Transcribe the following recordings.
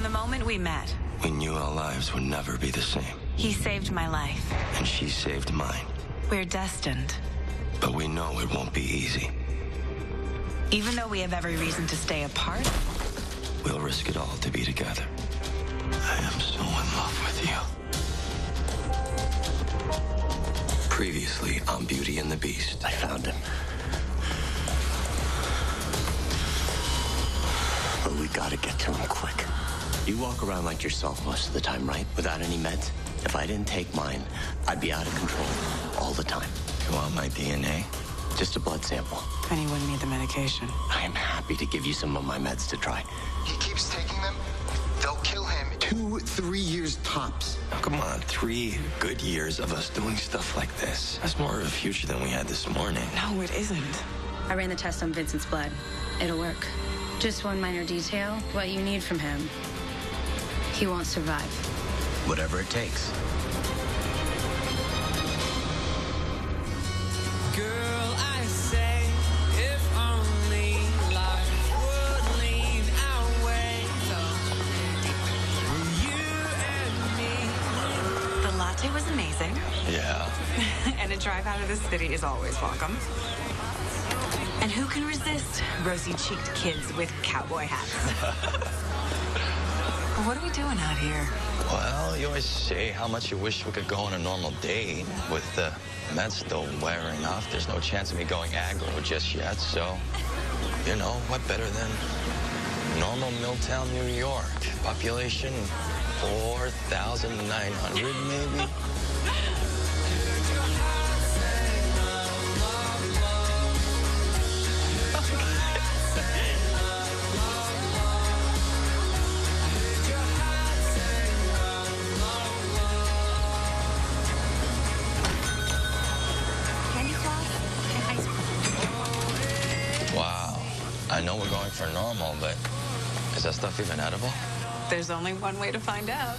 From the moment we met, We knew our lives would never be the same. he saved my life. And she saved mine. We're destined. But we know it won't be easy. Even though we have every reason to stay apart, We'll risk it all to be together. I am so in love with you. Previously on Beauty and the Beast. I found him. But we gotta get to him quick. You walk around like yourself most of the time, right? Without any meds? If I didn't take mine, I'd be out of control all the time. You want my DNA? Just a blood sample. then he wouldn't need the medication. I am happy to give you some of my meds to try. He keeps taking them, they'll kill him. 2-3 years tops. Now, come on, 3 good years of us doing stuff like this. That's more of a future than we had this morning. No, it isn't. I ran the test on Vincent's blood. It'll work. Just one minor detail. What you need from him. He won't survive. Whatever it takes. Girl, I say, if only life would lead our way. You and me. The latte was amazing, Yeah. and a drive out of the city is always welcome. And who can resist rosy-cheeked kids with cowboy hats? What are we doing out here? Well, you always say how much you wish we could go on a normal date. With the meds still wearing off, there's no chance of me going aggro just yet. So, you know, what better than normal Milltown, New York? Population 4,900 maybe? Candy floss and ice cream. Wow. I know we're going for normal, but is that stuff even edible? There's only one way to find out.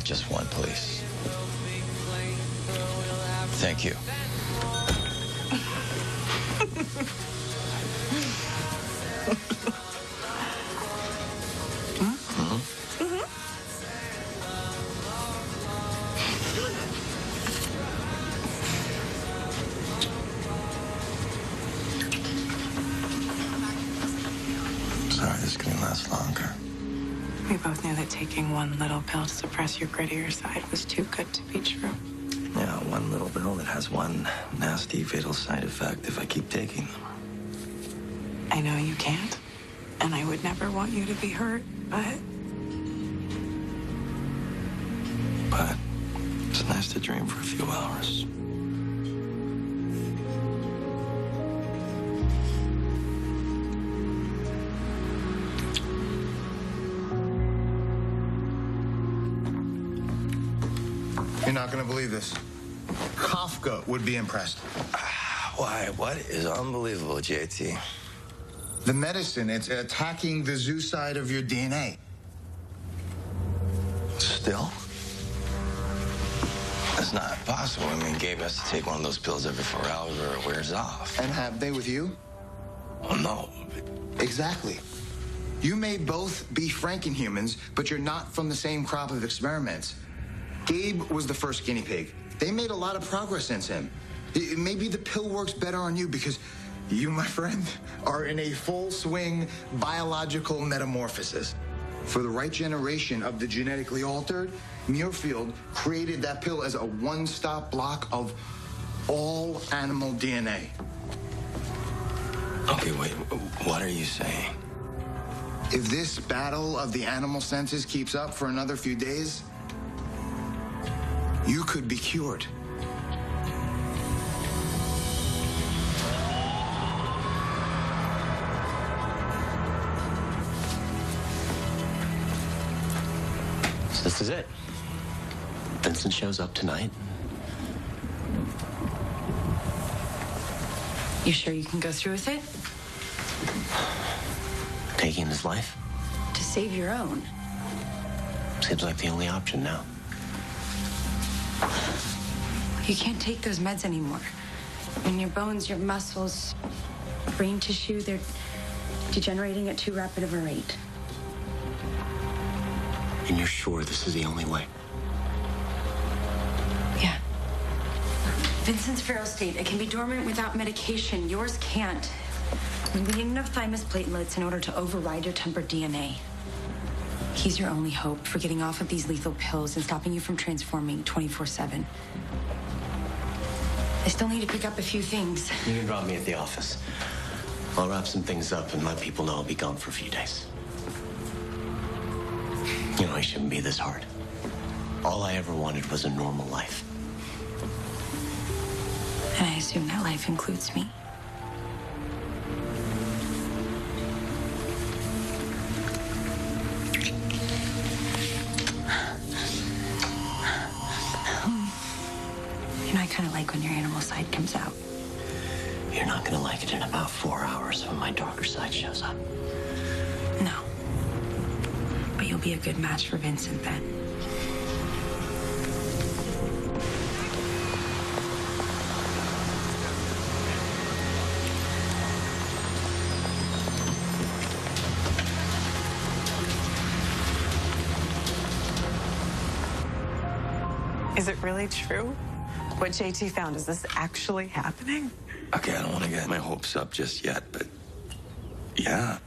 Just one, please. Thank you. Sorry, this can last longer. We both knew that taking one little pill to suppress your grittier side was too good to be true. Yeah, one little pill that has one nasty, fatal side effect if I keep taking them. I know you can't, and I would never want you to be hurt, but But it's nice to dream for a few hours. You're not gonna believe this. Kafka would be impressed. Why? What is unbelievable, JT? The medicine, it's attacking the zoo side of your DNA. Still? That's not possible. I mean, Gabe has to take one of those pills every 4 hours or it wears off. And have they with you? Oh, no. Exactly. You may both be Frankenhumans, but you're not from the same crop of experiments. Gabe was the first guinea pig. They made a lot of progress since him. Maybe the pill works better on you because you, my friend, are in a full swing biological metamorphosis. For the right generation of the genetically altered, Muirfield created that pill as a one-stop block of all animal DNA. Okay, wait. What are you saying? If this battle of the animal senses keeps up for another few days, you could be cured. So this is it. Vincent shows up tonight. You sure you can go through with it? Taking his life To save your own. seems like the only option now. You can't take those meds anymore. And your bones, your muscles, brain tissue, they're degenerating at too rapid of a rate. And you're sure this is the only way? Yeah. Vincent's feral state, it can be dormant without medication. Yours can't. We need enough thymus platelets in order to override your tempered DNA. He's your only hope for getting off of these lethal pills and stopping you from transforming 24/7. I still need to pick up a few things. You can drop me at the office. I'll wrap some things up and let people know I'll be gone for a few days. You know, it shouldn't be this hard. All I ever wanted was a normal life. And I assume that life includes me. You know, I kind of like when your animal side comes out. You're not gonna like it in about 4 hours when my darker side shows up. No. But you'll be a good match for Vincent then. Is it really true? What JT found, is this actually happening? Okay, I don't want to get my hopes up just yet, but yeah.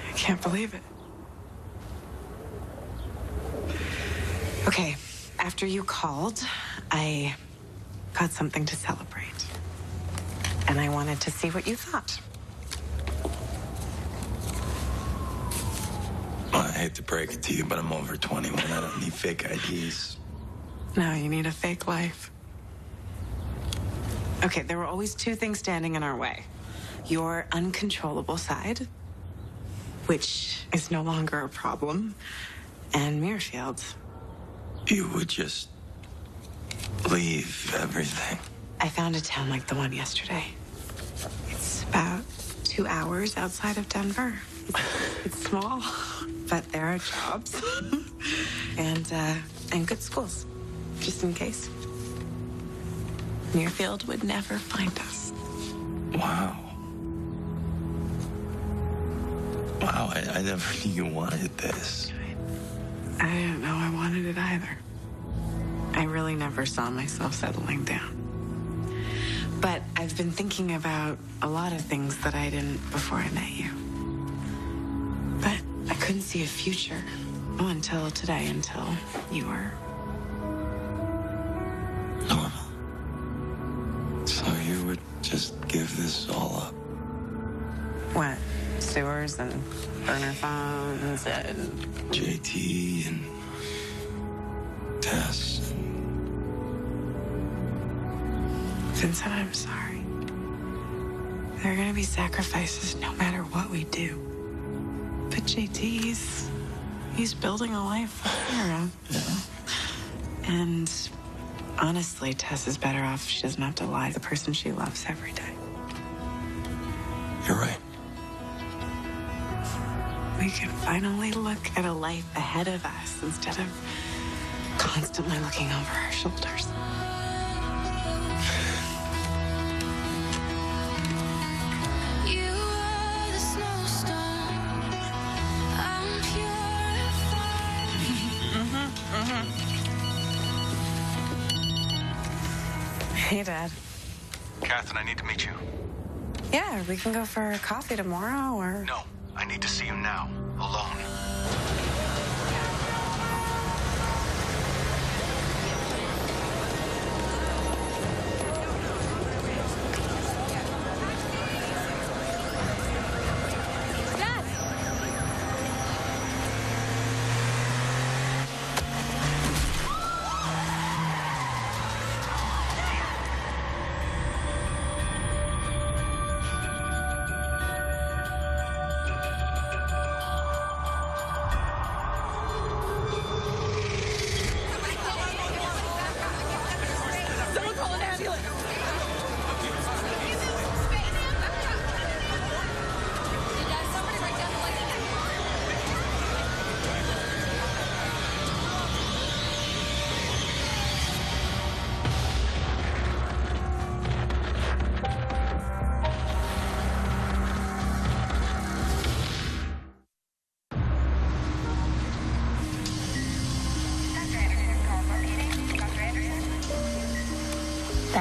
I can't believe it. Okay, after you called, I got something to celebrate. And I wanted to see what you thought. Well, I hate to break it to you, but I'm over 21. I don't need fake IDs. No, you need a fake life. Okay, there were always two things standing in our way. Your uncontrollable side, which is no longer a problem, and Muirfield. You would just leave everything. I found a town like the one yesterday. It's about 2 hours outside of Denver. It's small, but there are jobs and good schools, just in case. Muirfield would never find us. Wow. Wow, I never knew you wanted this. I didn't know I wanted it either. I really never saw myself settling down. But I've been thinking about a lot of things that I didn't before I met you. But I couldn't see a future until today, until you were normal. So you would just give this all up? what? Sewers and burner phones and JT and Tess. Vincent, I'm sorry. There are gonna be sacrifices no matter what we do. But JT, he's building a life for Sarah. Yeah. And honestly, Tess is better off if she doesn't have to lie to the person she loves every day. You're right. We can finally look at a life ahead of us instead of constantly looking over our shoulders. You are the snowstorm. I'm purified. Hey, Dad. Catherine, I need to meet you. Yeah, we can go for coffee tomorrow, or... No, I need to see you now, alone.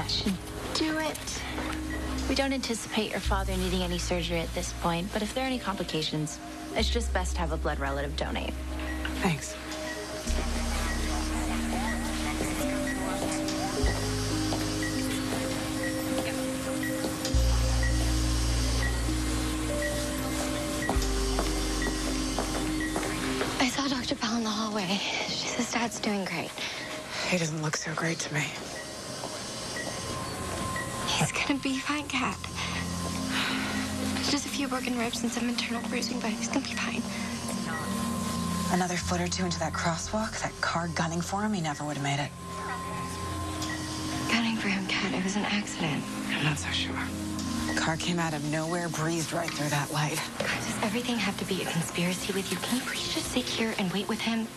That should do it. We don't anticipate your father needing any surgery at this point, but if there are any complications, it's just best to have a blood relative donate. Thanks. I saw Dr. Bell in the hallway. She says Dad's doing great. He doesn't look so great to me. He's gonna be fine, Kat. Just a few broken ribs and some internal bruising, but he's gonna be fine. Another foot or two into that crosswalk, that car gunning for him, he never would have made it. Gunning for him, Kat. It was an accident. I'm not so sure. Car came out of nowhere, breezed right through that light. Does everything have to be a conspiracy with you? Can you please just sit here and wait with him?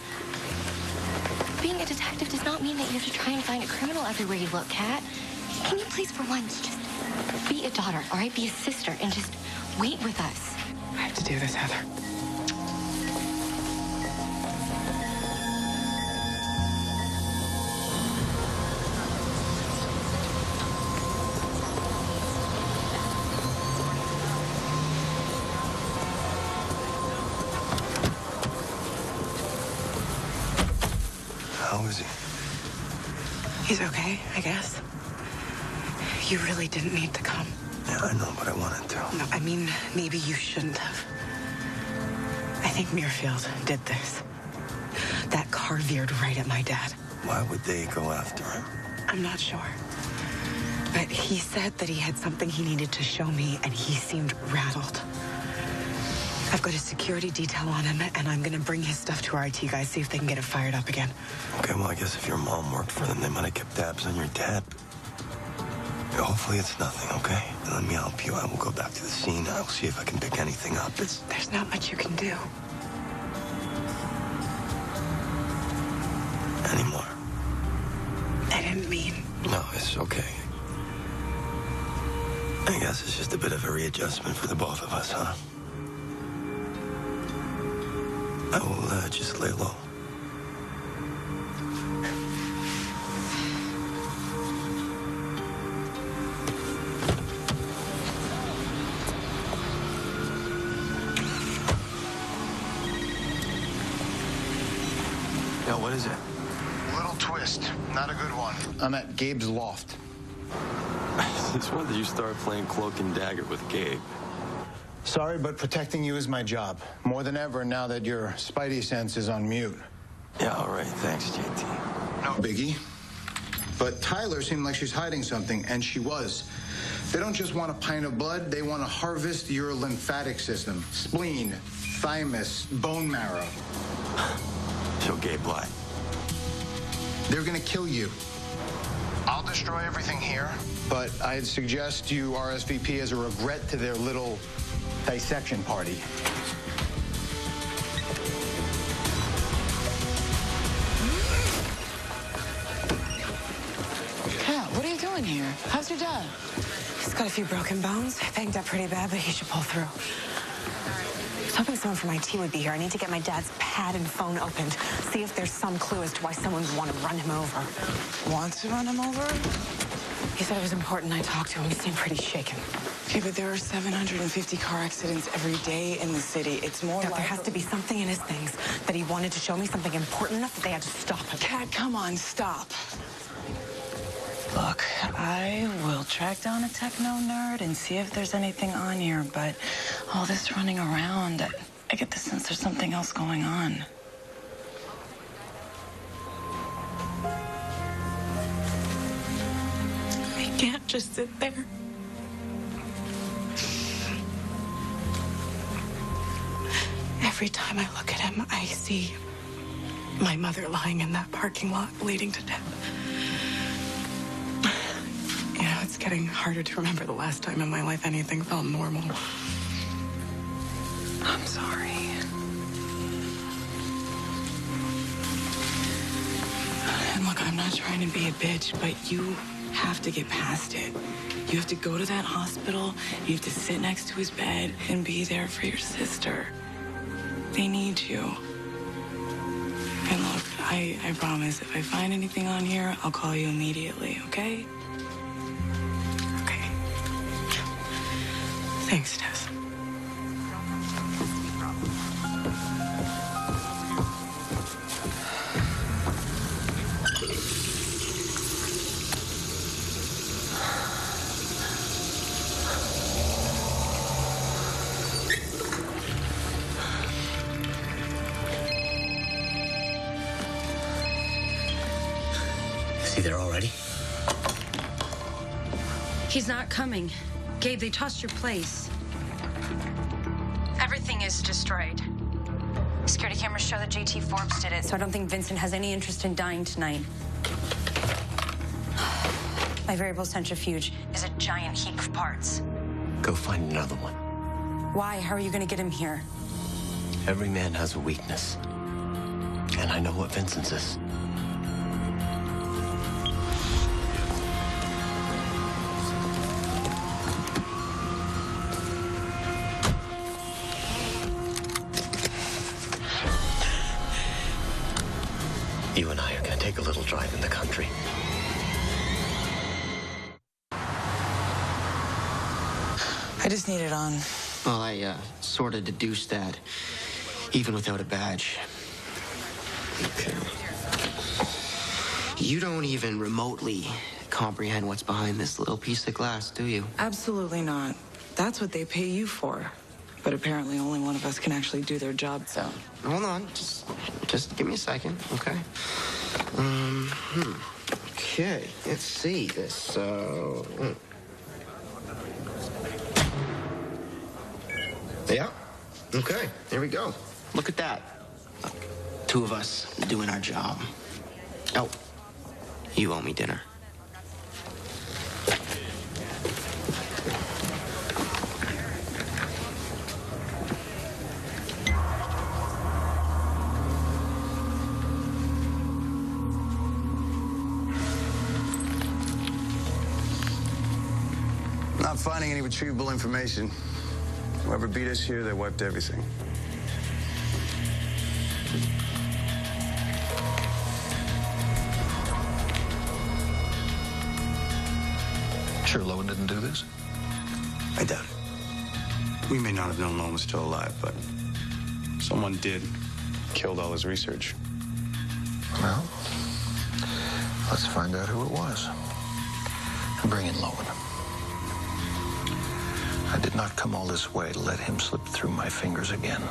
Being a detective does not mean that you have to try and find a criminal everywhere you look, Kat. Can you please, for once, just be a daughter, all right? Be a sister, and just wait with us. I have to do this, Heather. How is he? He's okay, I guess. You really didn't need to come. Yeah, I know, but I wanted to. No, I mean, maybe you shouldn't have. I think Muirfield did this. That car veered right at my dad. Why would they go after him? I'm not sure. But he said that he had something he needed to show me, and he seemed rattled. I've got a security detail on him, and I'm gonna bring his stuff to our IT guys, see if they can get it fired up again. Okay, well, I guess if your mom worked for them, they might have kept tabs on your dad. Hopefully it's nothing, okay? And let me help you. I will go back to the scene. I'll see if I can pick anything up. There's not much you can do. Anymore. I didn't mean... No, it's okay. I guess it's just a bit of a readjustment for the both of us, huh? I will just lay low. Yeah, what is it? Little twist. Not a good one. I'm at Gabe's loft. Since when did you start playing cloak and dagger with Gabe? Sorry, but protecting you is my job. More than ever now that your spidey sense is on mute. Yeah, all right. Thanks, JT. No biggie. But Tyler seemed like she's hiding something, and she was. They don't just want a pint of blood, they want to harvest your lymphatic system. Spleen, thymus, bone marrow. So Gabe lied. They're gonna kill you. I'll destroy everything here, but I'd suggest you RSVP as a regret to their little dissection party. Kat, what are you doing here? How's your dad? He's got a few broken bones. Banged up pretty bad, but he should pull through. I was hoping someone from IT would be here. I need to get my dad's pad and phone opened. See if there's some clue as to why someone would want to run him over. Want to run him over? He said it was important I talked to him. He seemed pretty shaken. Okay, but there are 750 car accidents every day in the city. It's more There has to be something in his things that he wanted to show me, something important enough that they had to stop him. Kat, come on, stop. Look, I will track down a techno nerd and see if there's anything on here, but all this running around, I get the sense there's something else going on. I can't just sit there. Every time I look at him, I see my mother lying in that parking lot, bleeding to death. You know, it's getting harder to remember the last time in my life anything felt normal. I'm sorry. And look, I'm not trying to be a bitch, but you have to get past it. You have to go to that hospital, you have to sit next to his bed and be there for your sister. They need you. And look, I promise, if I find anything on here, I'll call you immediately, okay? Thanks, Tess. Is he there already? He's not coming. Gabe, they tossed your place. Everything is destroyed. Security cameras show that JT Forbes did it, so I don't think Vincent has any interest in dying tonight. My variable centrifuge is a giant heap of parts. Go find another one. Why? How are you going to get him here? Every man has a weakness. And I know what Vincent's is. You and I are going to take a little drive in the country. I just need it on. Well, I sort of deduced that, even without a badge. Okay. You don't even remotely comprehend what's behind this little piece of glass, do you? Absolutely not. That's what they pay you for. But apparently only one of us can actually do their job, so. Hold on, just give me a second, okay? Okay, let's see this. So, yeah. Okay, there we go. Look at that. Look, two of us doing our job. Oh, you owe me dinner. Not finding any retrievable information. Whoever beat us here, they wiped everything. Sure Lowen didn't do this? I doubt it. We may not have known Lowen was still alive, but someone did. Killed all his research. Well, let's find out who it was. And bring in Lowen. I did not come all this way to let him slip through my fingers again.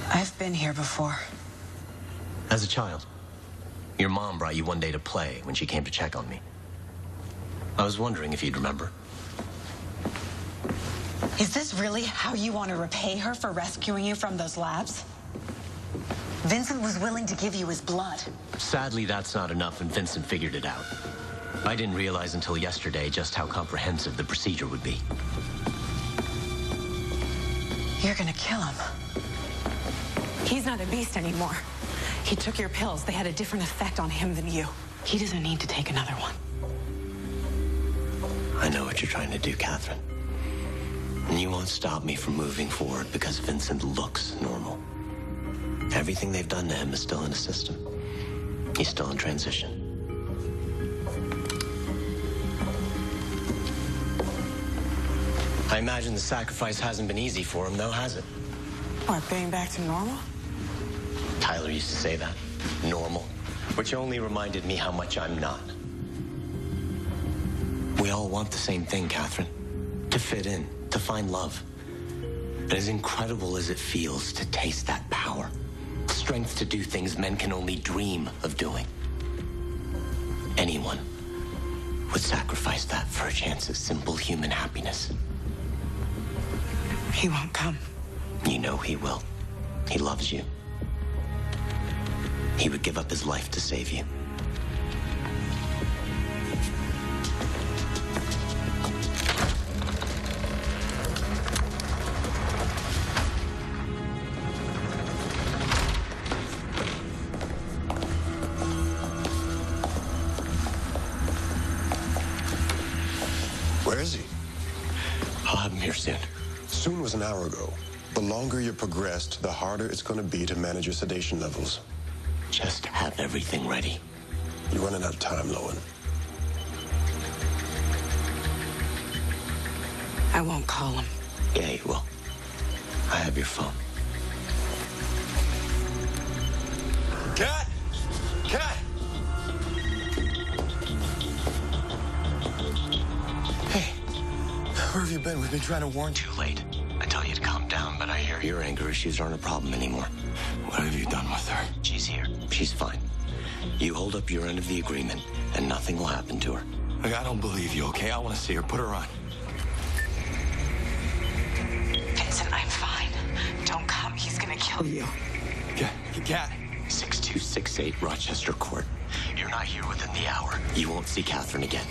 I've been here before. As a child, your mom brought you one day to play when she came to check on me. I was wondering if you'd remember. Is this really how you want to repay her for rescuing you from those labs? Vincent was willing to give you his blood. Sadly, that's not enough, and Vincent figured it out. I didn't realize until yesterday just how comprehensive the procedure would be. You're gonna kill him. He's not a beast anymore. He took your pills. They had a different effect on him than you. He doesn't need to take another one. I know what you're trying to do, Catherine. And you won't stop me from moving forward because Vincent looks normal. Everything they've done to him is still in the system. He's still in transition. I imagine the sacrifice hasn't been easy for him, though, has it? What, getting back to normal? Tyler used to say that. Normal. Which only reminded me how much I'm not. We all want the same thing, Catherine. To fit in, to find love. And as incredible as it feels to taste that power, strength to do things men can only dream of doing, anyone would sacrifice that for a chance at simple human happiness. He won't come. You know he will. He loves you. He would give up his life to save you. Where is he? I'll have him here soon. was an hour ago. The longer you're progressed, the harder it's going to be to manage your sedation levels. Just have everything ready. You're running out of time, Lowen. I won't call him. Yeah, you will. I have your phone. Cat! Cat! Hey, where have you been? We've been trying to warn you. Too late. I tell you to calm down, but I hear your anger issues aren't a problem anymore. What have you done with her? She's here. She's fine. You hold up your end of the agreement, and nothing will happen to her. Look, I don't believe you, okay? I want to see her. Put her on. Vincent, I'm fine. Don't come. He's gonna kill you. Cat. 6268 Rochester Court. You're not here within the hour. You won't see Catherine again.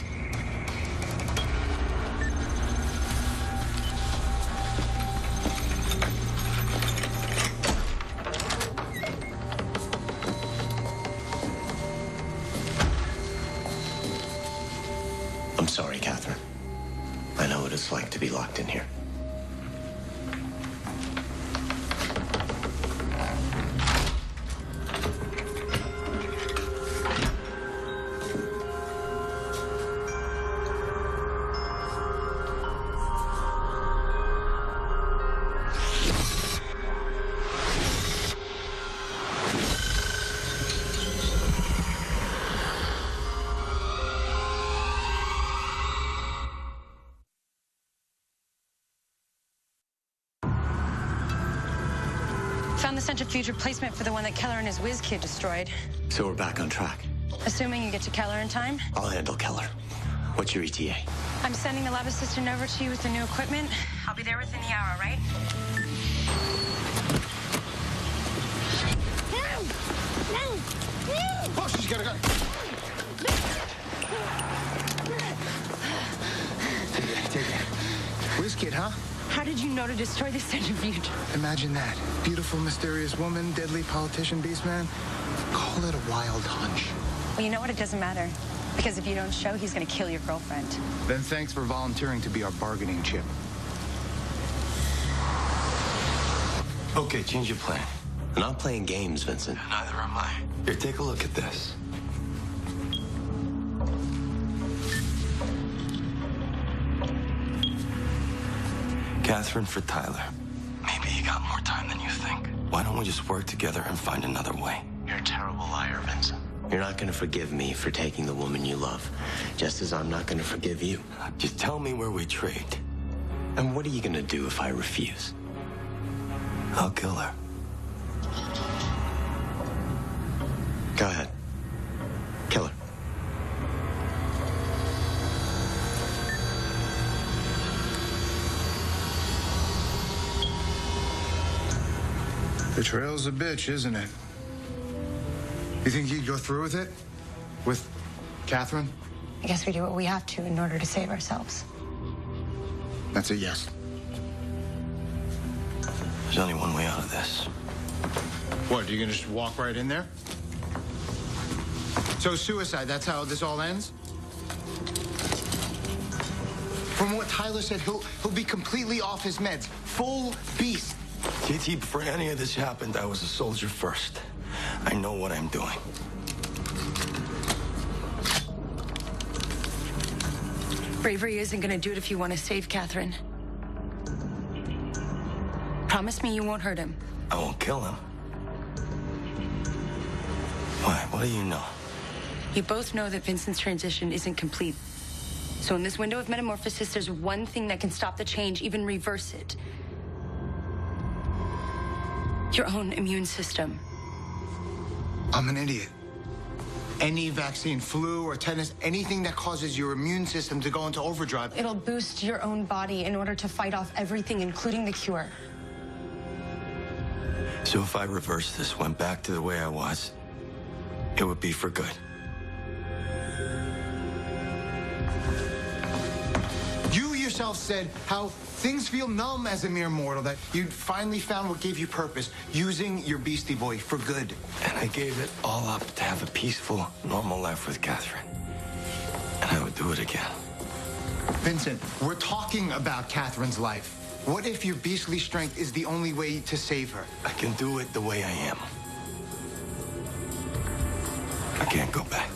I'm sorry, Catherine. I know what it's like to be locked in here. Found the centrifuge replacement for the one that Keller and his whiz kid destroyed. So we're back on track. Assuming you get to Keller in time. I'll handle Keller. What's your ETA? I'm sending the lab assistant over to you with the new equipment. I'll be there within the hour, right? Oh, she's got a gun. Take it. Whiz kid, huh? How did you know to destroy the centrifuge? Imagine that. Beautiful, mysterious woman, deadly politician, beastman. Call it a wild hunch. Well, you know what? It doesn't matter. Because if you don't show, he's going to kill your girlfriend. Then thanks for volunteering to be our bargaining chip. Okay, change your plan. I'm not playing games, Vincent. Neither am I. Here, take a look at this. Catherine for Tyler. Maybe you got more time than you think. Why don't we just work together and find another way? You're a terrible liar, Vincent. You're not going to forgive me for taking the woman you love, just as I'm not going to forgive you. Just tell me where we trade. And what are you going to do if I refuse? I'll kill her. Go ahead. Kill her. Betrayal's a bitch, isn't it? You think you'd go through with it? With Catherine? I guess we do what we have to in order to save ourselves. That's a yes. There's only one way out of this. What, are you gonna just walk right in there? So suicide, that's how this all ends? From what Tyler said, he'll be completely off his meds. Full beast. TT, before any of this happened, I was a soldier first. I know what I'm doing. Bravery isn't going to do it if you want to save Catherine. Promise me you won't hurt him. I won't kill him. Why? What do you know? You both know that Vincent's transition isn't complete. So in this window of metamorphosis, there's one thing that can stop the change, even reverse it. Your own immune system. I'm an idiot. Any vaccine, flu or tetanus, anything that causes your immune system to go into overdrive. It'll boost your own body in order to fight off everything, including the cure. So if I reversed this, went back to the way I was, it would be for good. You yourself said how things feel numb as a mere mortal, that you'd finally found what gave you purpose, using your Beastie Boy for good. And I gave it all up to have a peaceful, normal life with Catherine. And I would do it again. Vincent, we're talking about Catherine's life. What if your beastly strength is the only way to save her? I can do it the way I am. I can't go back.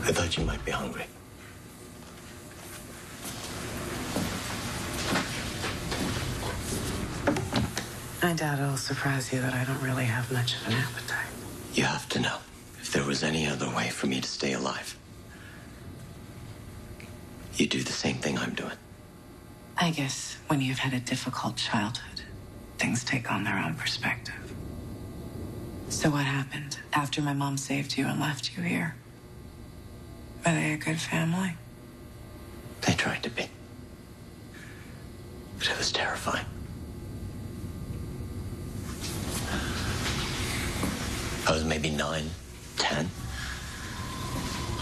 I thought you might be hungry. I doubt it'll surprise you that I don't really have much of an appetite. You have to know, if there was any other way for me to stay alive, you do the same thing I'm doing. I guess when you've had a difficult childhood, things take on their own perspective. So what happened after my mom saved you and left you here? Were they a good family? They tried to be. But it was terrifying. I was maybe 9, 10.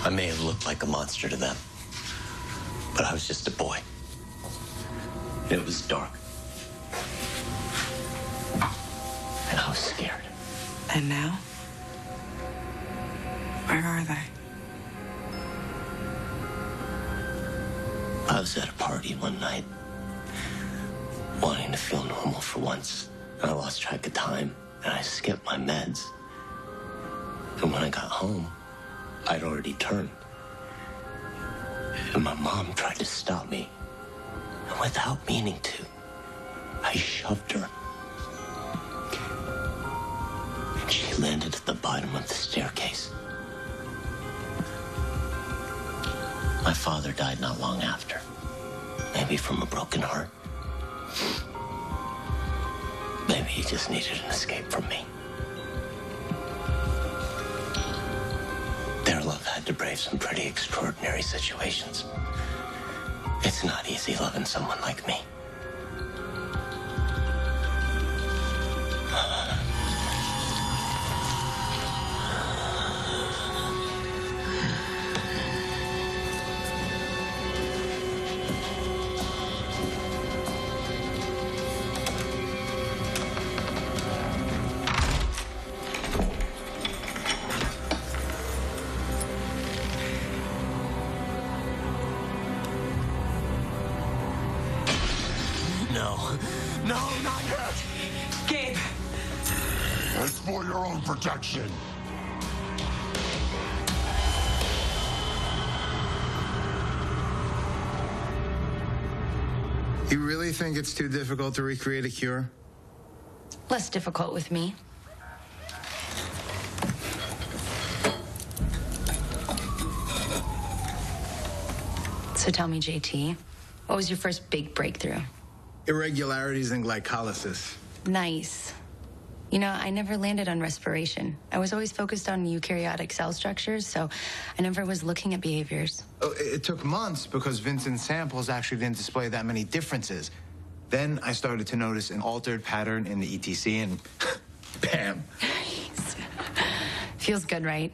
I may have looked like a monster to them, but I was just a boy. And it was dark. And I was scared. And now? Where are they? I was at a party one night, wanting to feel normal for once, and I lost track of time, and I skipped my meds. And when I got home, I'd already turned. And my mom tried to stop me, and without meaning to, I shoved her. And she landed at the bottom of the staircase. My father died not long after. Maybe from a broken heart. Maybe he just needed an escape from me. Their love had to brave some pretty extraordinary situations. It's not easy loving someone like me. No, not yet! Gabe! It's for your own protection. You really think it's too difficult to recreate a cure? Less difficult with me. So tell me, JT, what was your first big breakthrough? Irregularities in glycolysis. Nice. You know, I never landed on respiration. I was always focused on eukaryotic cell structures, so I never was looking at behaviors. Oh, it took months because Vincent's samples actually didn't display that many differences. Then I started to notice an altered pattern in the ETC, and bam. Feels good, right?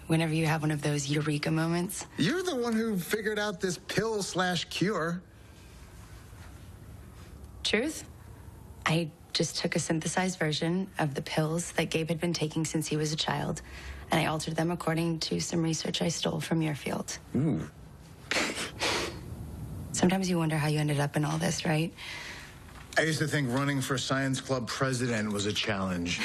Whenever you have one of those eureka moments. You're the one who figured out this pill/cure. Truth? I just took a synthesized version of the pills that Gabe had been taking since he was a child, and I altered them according to some research I stole from your field. Ooh. Sometimes you wonder how you ended up in all this, right? I used to think running for science club president was a challenge.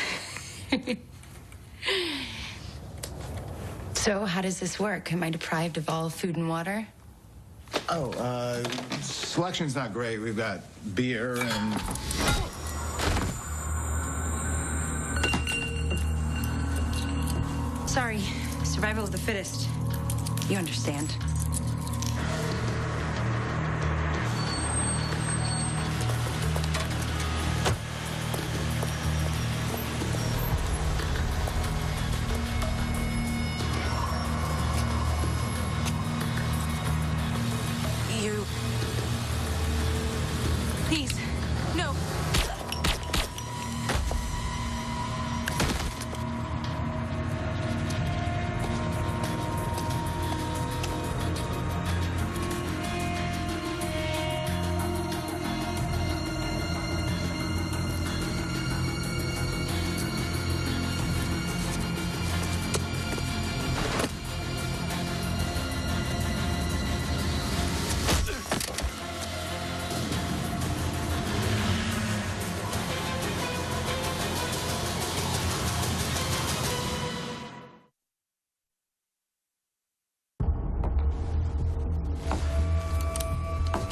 So how does this work? Am I deprived of all food and water? Oh, selection's not great. We've got beer and... Sorry, survival of the fittest. You understand. Please, no.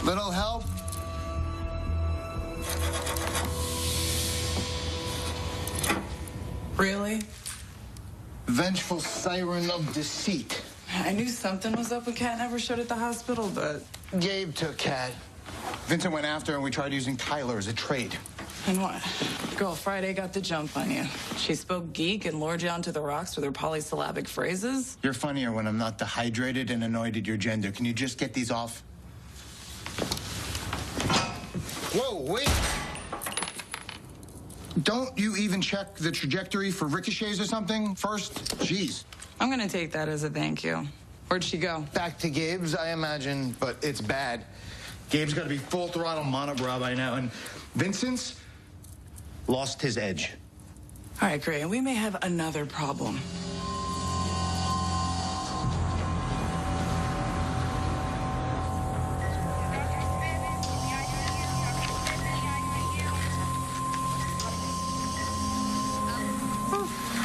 Little help? Really? Vengeful siren of deceit. I knew something was up when Kat never showed at the hospital, but... Gabe took Kat. Vincent went after her, and we tried using Tyler as a trade. And what? Girl Friday got the jump on you. She spoke geek and lured you onto the rocks with her polysyllabic phrases. You're funnier when I'm not dehydrated and annoyed at your gender. Can you just get these off? Whoa, wait! Don't you even check the trajectory for ricochets or something first? Jeez. I'm gonna take that as a thank you. Where'd she go? Back to Gabe's, I imagine, but it's bad. Gabe's got to be full throttle monobrow by now, and Vincent's lost his edge. All right, great. We may have another problem.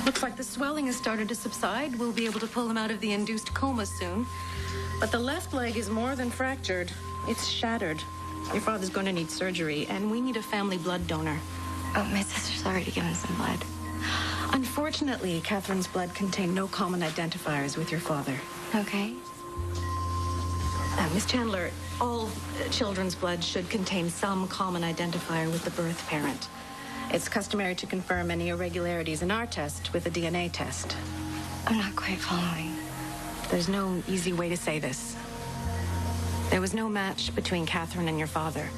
Looks like the swelling has started to subside. We'll be able to pull him out of the induced coma soon. But the left leg is more than fractured. It's shattered. Your father's going to need surgery, and we need a family blood donor. Oh, my sister's already given some blood. Unfortunately, Catherine's blood contained no common identifiers with your father. Okay. Miss Chandler, all children's blood should contain some common identifier with the birth parent. It's customary to confirm any irregularities in our test with a DNA test. I'm not quite following. There's no easy way to say this. There was no match between Catherine and your father.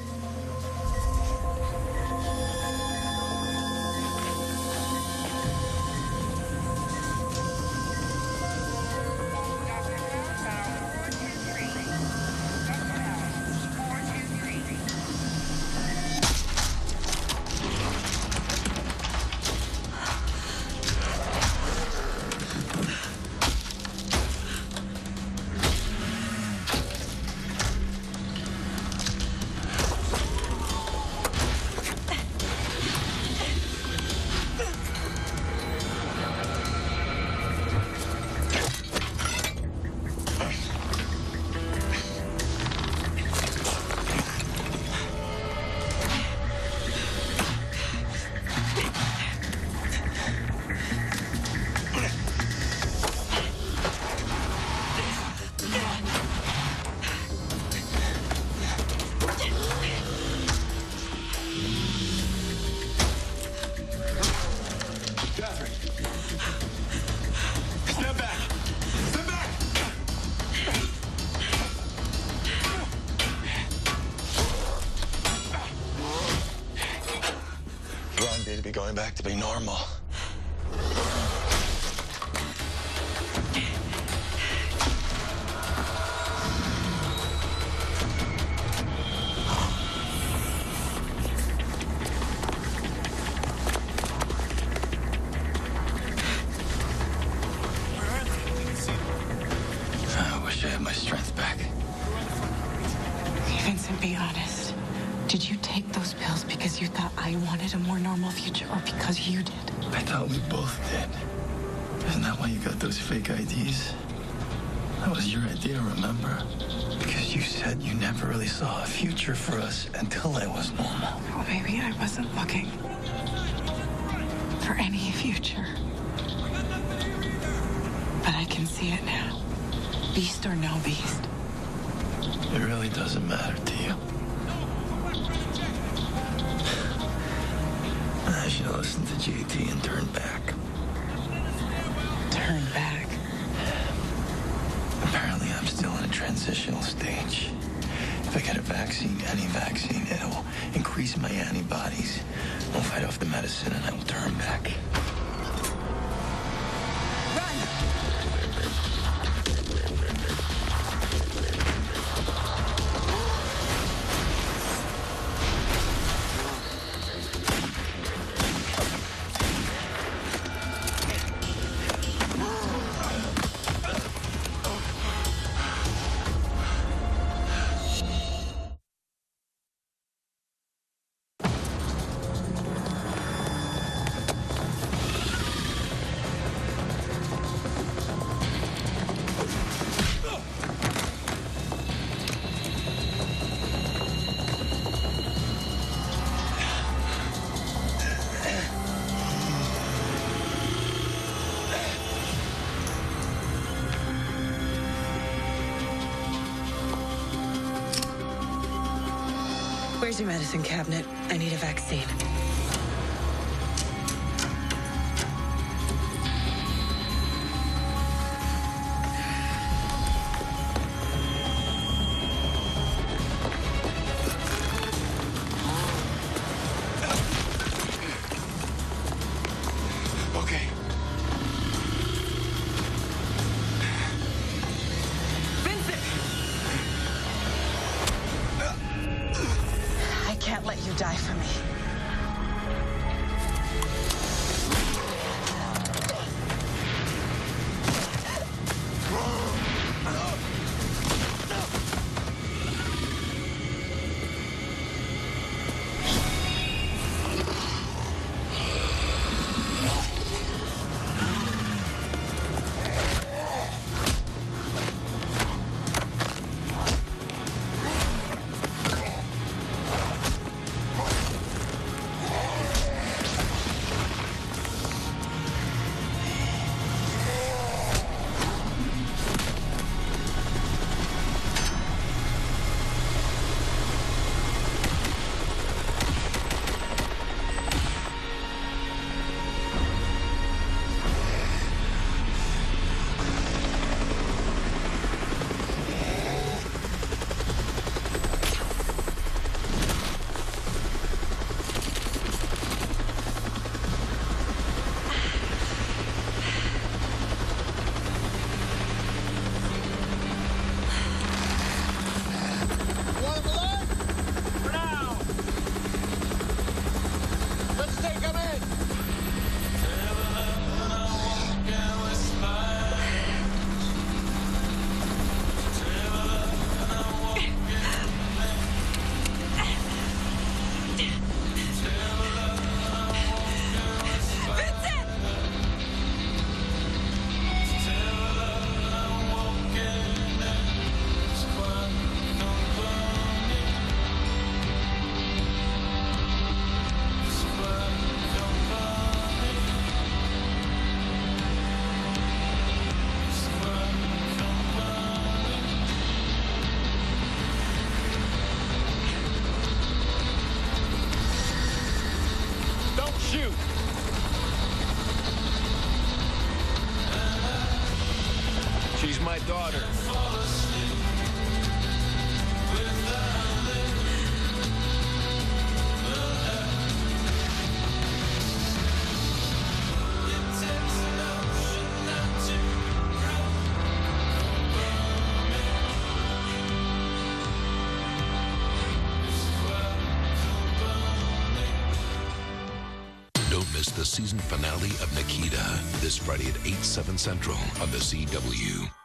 Going back to be normal. I wish I had my strength back. Vincent, be honest. Did you take those pills because you thought I wanted a more normal future or because you did? I thought we both did. Isn't that why you got those fake IDs? That was your idea, remember? Because you said you never really saw a future for us until I was normal. Well, maybe I wasn't looking for any future. But I can see it now. Beast or no beast. It really doesn't matter to you. I should have listened to JT and turned back. Turn back? Apparently, I'm still in a transitional stage. If I get a vaccine, any vaccine, it'll increase my antibodies. I'll fight off the medicine and I will turn back. Where's your medicine cabinet? I need a vaccine. Okay. I can't let you die for me. Shoot! She's my daughter. The season finale of Nikita this Friday at 8, 7 Central on the CW.